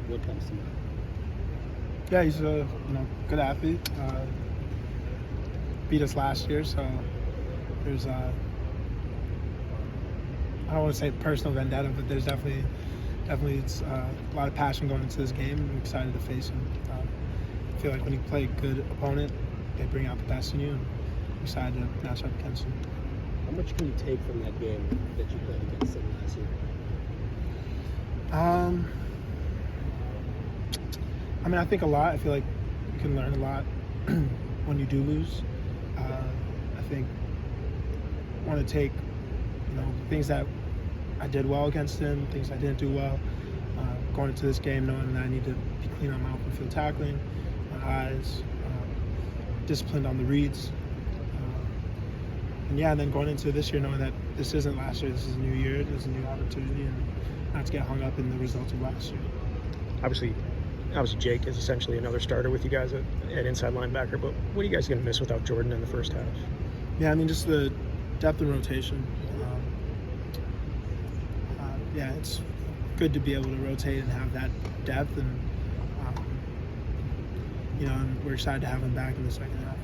What comes to mind? Yeah, he's a good athlete. Beat us last year, so there's I don't want to say personal vendetta, but there's definitely it's a lot of passion going into this game. I'm excited to face him. I feel like when you play a good opponent, they bring out the best in you. And I'm excited to match up against him. How much can you take from that game that you played against them last year? I mean, I think a lot. I feel like you can learn a lot when you do lose. I think I want to take, things that I did well against him, things I didn't do well. Going into this game knowing that I need to be clean on my open field tackling, my eyes, disciplined on the reads. And then going into this year knowing that this isn't last year, this is a new year, this is a new opportunity, and not to get hung up in the results of last year. Obviously Jake is essentially another starter with you guys at inside linebacker, but what are you guys going to miss without Jordan in the first half? Yeah, I mean, just the depth and rotation. It's good to be able to rotate and have that depth, and and we're excited to have him back in the second half.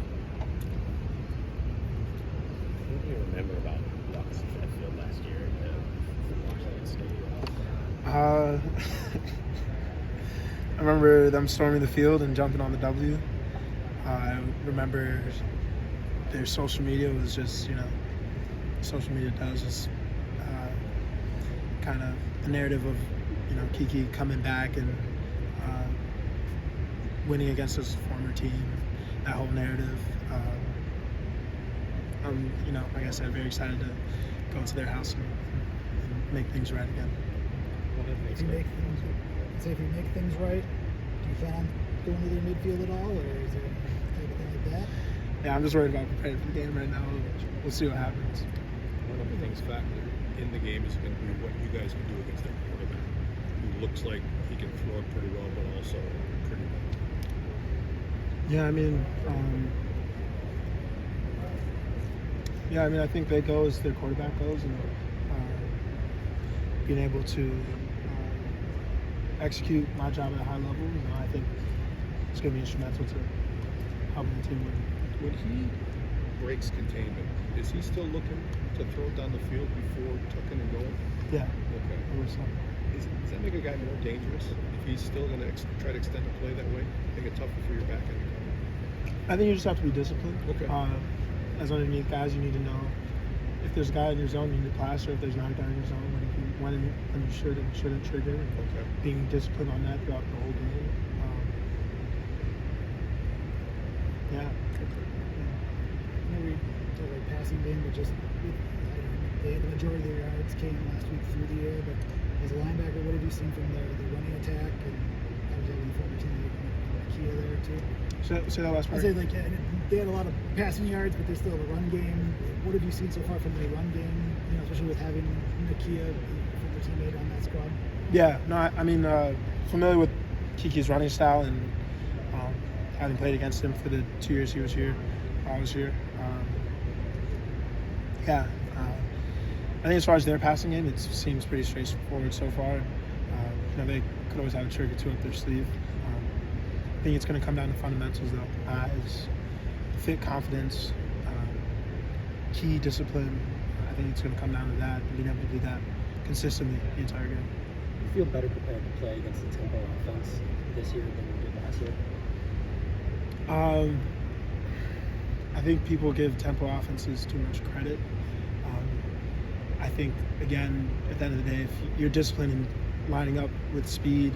What do you remember about walks to that field last year from Washington State? I remember them storming the field and jumping on the W. I remember their social media was just, social media does just kind of the narrative of, Kiki coming back and winning against his former team, that whole narrative. I'm, like I said, very excited to go to their house and make things right again. If you make things right, do you plan on going to their midfield at all, or is there anything like that? Yeah, I'm just worried about preparing for the game right now. We'll see what happens. One of the things factored in the game is going to be what you guys can do against that quarterback, who looks like he can throw it pretty well, but also pretty well. Yeah, I think they go as their quarterback goes, and being able to execute my job at a high level, I think it's going to be instrumental to helping the team win. When he breaks containment, is he still looking to throw it down the field before tucking and going? Yeah. Okay. Does that make a guy more dangerous if he's still going to try to extend the play that way? Make it tougher for your back end? I think you just have to be disciplined. Okay. As underneath guys, you need to know if there's a guy in your zone, you need to pass, or if there's not a guy in your zone, when you should and shouldn't trigger. Okay. Being disciplined on that throughout the whole game. Maybe the passing game, but just the majority of their yards came last week through the air. But as a linebacker, what have you seen from the running attack? And I was able to former teammate Kia there too. Say that last part. I say they had a lot of passing yards, but they still have a run game. What have you seen so far from the run game? Especially with having Nakia, former teammate, on that squad. Yeah, no, familiar with Kiki's running style and having played against him for the 2 years he was here, I was here. I think as far as their passing game, it seems pretty straightforward so far. They could always have a trick or two up their sleeve. I think it's going to come down to fundamentals, though. Eyes, fit, confidence, key discipline. I think it's going to come down to that, and being able to do that consistently the entire game. You feel better prepared to play against the tempo offense this year than you did last year? I think people give tempo offenses too much credit. I think, again, at the end of the day, if you're disciplined in lining up with speed,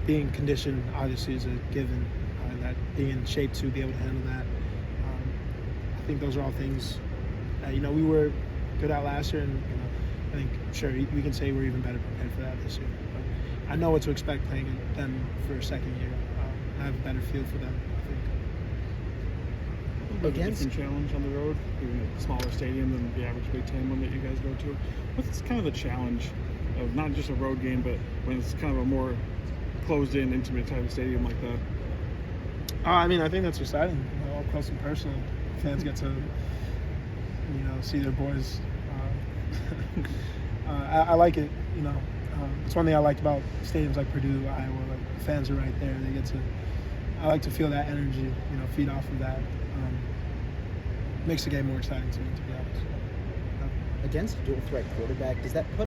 being conditioned obviously is a given, that being in shape to be able to handle that. I think those are all things that, we were good at last year, and I think, sure, we can say we're even better prepared for that this year. But I know what to expect playing them for a second year. I have a better feel for them, I think. A different challenge on the road, being a smaller stadium than the average Big Ten one that you guys go to. What's kind of the challenge of not just a road game, but when it's kind of a more closed-in, intimate type of stadium like that? I think that's exciting. All close and personal. Fans get to, see their boys. I like it. it's one thing I liked about stadiums like Purdue, Iowa. Like the fans are right there. They get to. I like to feel that energy. You know, feed off of that. Makes the game more exciting to me, to be honest. Against a dual threat quarterback, does that put